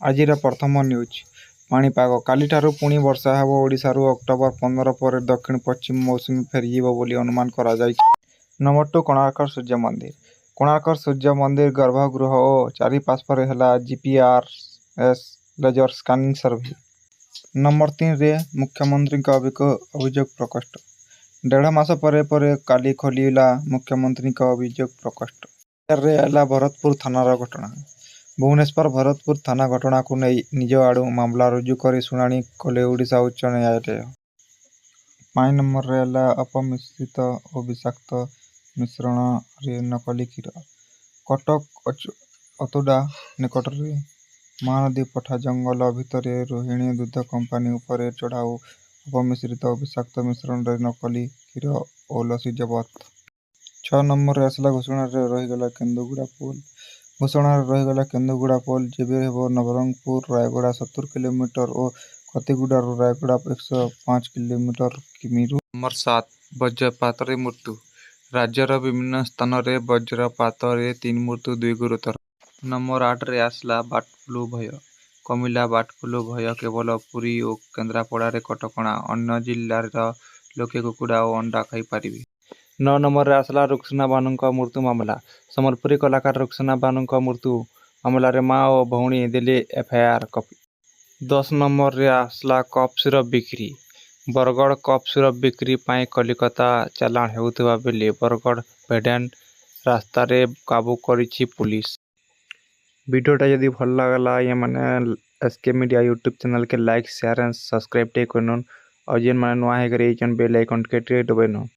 ଆଜିର ପ୍ରଥମ ନ୍ୟୁଜ୍। ପାଣିପାଗ। କାଲିଠାରୁ ପୁଣି ବର୍ଷା ହେବ ଓଡ଼ିଶାରୁ। ଅକ୍ଟୋବର 15 ପରେ ଦକ୍ଷିଣ ପଶ୍ଚିମ ମୌସୁମୀ ଫେରିଯିବ ବୋଲି ଅନୁମାନ କରାଯାଇଛି। ନମ୍ବର 2 କୋଣାର୍କ ସୂର୍ଯ୍ୟ ମନ୍ଦିର। କୋଣାର୍କ ସୂର୍ଯ୍ୟ ମନ୍ଦିର ଗର୍ଭଗୃହ ଓ ଚାରିପାର୍ଶ୍ୱରେ ହେଲା GPRS laser scanning survey. Number 3ରେ ମୁଖ୍ୟମନ୍ତ୍ରୀଙ୍କ ଅଭିଯୋଗ ପ୍ରକୋଷ୍ଠ। ଦେଢ଼ ମାସ ପରେ କାଲି ଖୋଲିଲା ମୁଖ୍ୟମନ୍ତ୍ରୀଙ୍କ ଅଭିଯୋଗ ପ୍ରକୋଷ୍ଠ। 4ରେ ହେଲା ଭରତପୁର ଥାନାର ଘଟଣା। ଭୁବନେଶ୍ୱର ଭରତପୁର ଥାନା ଘଟଣାକୁ ନେଇ ନିଜ ଆଡୁ ମାମଲା ରୁଜୁ କରି ଶୁଣାଣି କଲେ ଓଡ଼ିଶା ଉଚ୍ଚ ନ୍ୟାୟାଳୟ। 5 ନମ୍ବରରେ ହେଲା ଅପମିଶ୍ରିତ ଓ ବିଷାକ୍ତ ମିଶ୍ରଣରେ ନକଲି କ୍ଷୀର। କଟକ ଅତୁଡ଼ା ନିକଟରେ ମହାନଦୀ ପଠା ଜଙ୍ଗଲ ଭିତରେ ରୋହିଣୀ ଦୁଗ୍ଧ କମ୍ପାନୀ ଉପରେ ଚଢ଼ାଉ। ଅପମିଶ୍ରିତ ଓ ବିଷାକ୍ତ ମିଶ୍ରଣରେ ନକଲି କ୍ଷୀର ଓ ଲସି ଜବତ। 6 ନମ୍ବରରେ ଆସିଲା ଘୋଷଣାରେ ରହିଗଲା କେନ୍ଦୁଗୁଡ଼ା ପୋଲ। ଘୋଷଣାରେ ରହିଗଲା କେନ୍ଦୁଗୁଡ଼ା ପୋଲ ଯେବେ ହେବ ନବରଙ୍ଗପୁର ରାୟଗଡ଼ା 70 କିଲୋମିଟର ଓ କତିଗୁଡ଼ାରୁ ରାୟଗଡ଼ା 105 କିମିରୁ। ନମ୍ବର 7 ବଜ୍ରପାତରେ ମୃତ୍ୟୁ। ରାଜ୍ୟର ବିଭିନ୍ନ ସ୍ଥାନରେ ବଜ୍ରପାତରେ 3 ମୃତ୍ୟୁ 2 ଗୁରୁତର। ନମ୍ବର 8ରେ ଆସିଲା ବାର୍ଡଫ୍ଲୁ ଭୟ। କମିଲା ବାର୍ଡଫ୍ଲୁ ଭୟ କେବଳ ପୁରୀ ଓ କେନ୍ଦ୍ରାପଡ଼ାରେ କଟକଣା। ଅନ୍ୟ ଜିଲ୍ଲାର ଲୋକେ କୁକୁଡ଼ା ଓ ଅଣ୍ଡା ଖାଇପାରିବେ। 9 ନମ୍ବରରେ ଆସିଲା ରୁକ୍ସାନା ବାନୁଙ୍କ ମୃତ୍ୟୁ ମାମଲା। ସମ୍ବଲପୁରୀ କଳାକାର ରୁକ୍ସାନା ବାନୁଙ୍କ ମୃତ୍ୟୁ ମାମଲାରେ ମା ଓ ଭଉଣୀ ଦେଲେ ଏଫ୍ଆଇଆର୍ କପି। 10 ନମ୍ବରରେ ଆସିଲା କଫ୍ ସିରପ ବିକ୍ରି। ବରଗଡ଼ କଫ୍ ସିରପ ବିକ୍ରି ପାଇଁ କଲିକତା ଚାଲାଣ ହେଉଥିବା ବେଳେ ବରଗଡ଼ ଭେଡେନ୍ ରାସ୍ତାରେ କାବୁ କରିଛି ପୁଲିସ। ଭିଡ଼ିଓଟା ଯଦି ଭଲ ଲାଗଲା ମାନେ ଏସ୍କେ ମିଡ଼ିଆ ୟୁଟ୍ୟୁବ୍ ଚ୍ୟାନେଲ୍କେ ଲାଇକ୍ ସେୟାର ଏଣ୍ଡ ସବସ୍କ୍ରାଇବ୍ ଟିକେ କରିନନ୍। और जेन मैंने नुआ है बेल आइकन के दबाइन।